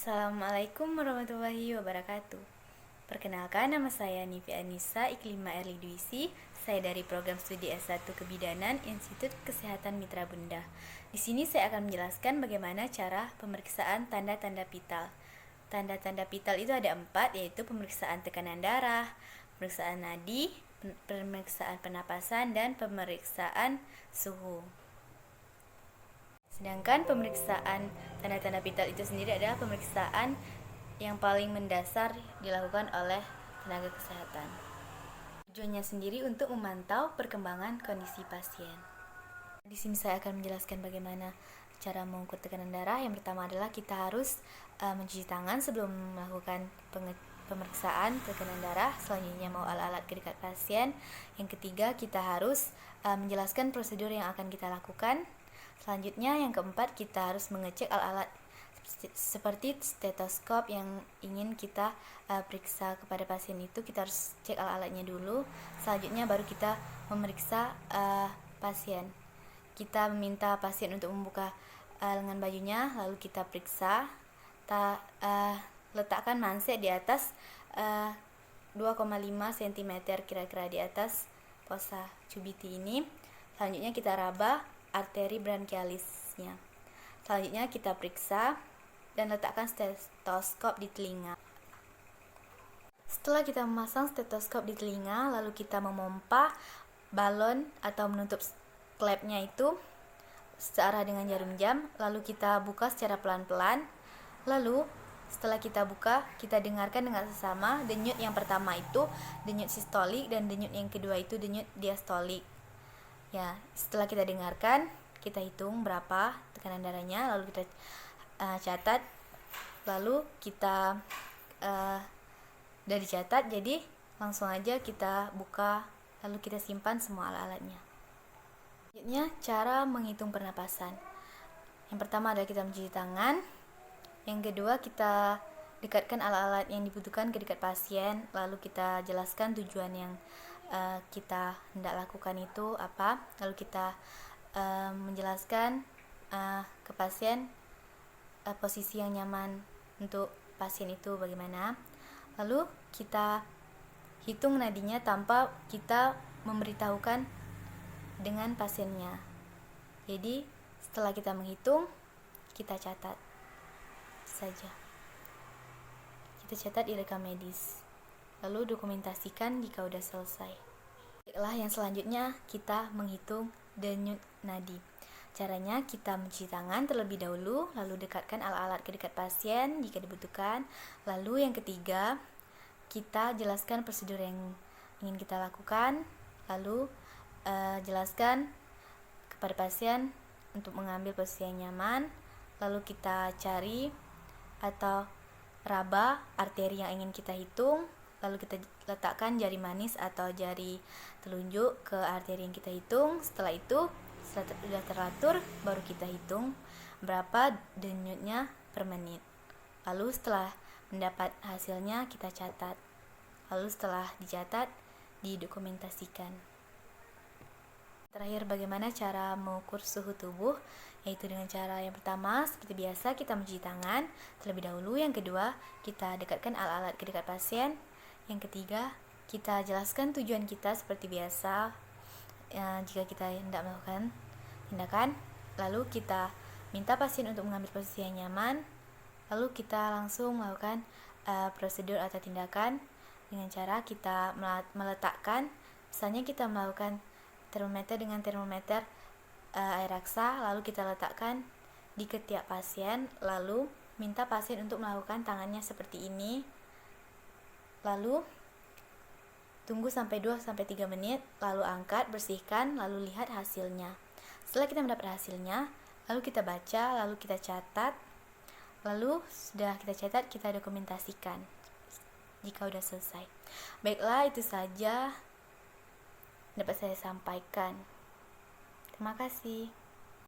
Assalamualaikum warahmatullahi wabarakatuh. Perkenalkan, nama saya Nifi Anissa Iklima Erli Dwisi. Saya dari program studi S1 Kebidanan Institut Kesehatan Mitra Bunda. Di sini saya akan menjelaskan bagaimana cara pemeriksaan tanda-tanda vital. Tanda-tanda vital itu ada 4, yaitu pemeriksaan tekanan darah, pemeriksaan nadi, pemeriksaan pernapasan, dan pemeriksaan suhu. Sedangkan pemeriksaan tanda-tanda vital itu sendiri adalah pemeriksaan yang paling mendasar dilakukan oleh tenaga kesehatan. Tujuannya sendiri untuk memantau perkembangan kondisi pasien. Di sini saya akan menjelaskan bagaimana cara mengukur tekanan darah. Yang pertama adalah kita harus mencuci tangan sebelum melakukan pemeriksaan tekanan darah. Selanjutnya mau alat-alat kedekat pasien. Yang ketiga, kita harus menjelaskan prosedur yang akan kita lakukan. Selanjutnya yang keempat, kita harus mengecek alat-alat seperti stetoskop yang ingin kita periksa kepada pasien itu. Kita harus cek alat-alatnya dulu. Selanjutnya baru kita memeriksa pasien. Kita meminta pasien untuk membuka lengan bajunya, lalu kita periksa. Letakkan manset di atas 2,5 cm kira-kira di atas fossa cubiti ini. Selanjutnya kita raba arteri branchialisnya. Selanjutnya kita periksa dan letakkan stetoskop di telinga. Setelah kita memasang stetoskop di telinga, lalu kita memompa balon atau menutup klepnya itu searah dengan jarum jam, lalu kita buka secara pelan-pelan. Lalu setelah kita buka, kita dengarkan dengan sesama. Denyut yang pertama itu denyut sistolik dan denyut yang kedua itu denyut diastolik. Ya, setelah kita dengarkan, kita hitung berapa tekanan darahnya, lalu kita catat, lalu kita udah dicatat, jadi langsung aja kita buka, lalu kita simpan semua alat-alatnya. Selanjutnya, cara menghitung pernapasan. Yang pertama adalah kita mencuci tangan. Yang kedua, kita dekatkan alat-alat yang dibutuhkan ke dekat pasien, lalu kita jelaskan tujuan yang kita hendak lakukan itu apa, lalu kita menjelaskan ke pasien posisi yang nyaman untuk pasien itu bagaimana. Lalu kita hitung nadinya tanpa kita memberitahukan dengan pasiennya. Jadi setelah kita menghitung, kita catat saja. Kita catat di rekam medis, lalu dokumentasikan jika sudah selesai. Baiklah, yang selanjutnya kita menghitung denyut nadi. Caranya kita mencuci tangan terlebih dahulu, lalu dekatkan alat-alat ke dekat pasien jika dibutuhkan. Lalu yang ketiga, kita jelaskan prosedur yang ingin kita lakukan, lalu jelaskan kepada pasien untuk mengambil posisi yang nyaman. Lalu kita cari atau raba arteri yang ingin kita hitung, lalu kita letakkan jari manis atau jari telunjuk ke arteri yang kita hitung. Setelah itu, setelah sudah teratur, baru kita hitung berapa denyutnya per menit. Lalu setelah mendapat hasilnya, kita catat. Lalu setelah dicatat, didokumentasikan. Terakhir, bagaimana cara mengukur suhu tubuh, yaitu dengan cara yang pertama, seperti biasa, kita mencuci tangan terlebih dahulu. Yang kedua, kita dekatkan alat-alat ke dekat pasien. Yang ketiga, kita jelaskan tujuan kita seperti biasa jika kita hendak melakukan tindakan. Lalu kita minta pasien untuk mengambil posisi yang nyaman. Lalu kita langsung melakukan prosedur atau tindakan dengan cara kita meletakkan, misalnya kita melakukan termometer dengan termometer air raksa, lalu kita letakkan di ketiak pasien, lalu minta pasien untuk melakukan tangannya seperti ini. Lalu tunggu sampai 2-3 menit, lalu angkat, bersihkan, lalu lihat hasilnya. Setelah kita mendapat hasilnya, lalu kita baca, lalu kita catat. Lalu sudah kita catat, kita dokumentasikan jika sudah selesai. Baiklah, itu saja dapat saya sampaikan. Terima kasih.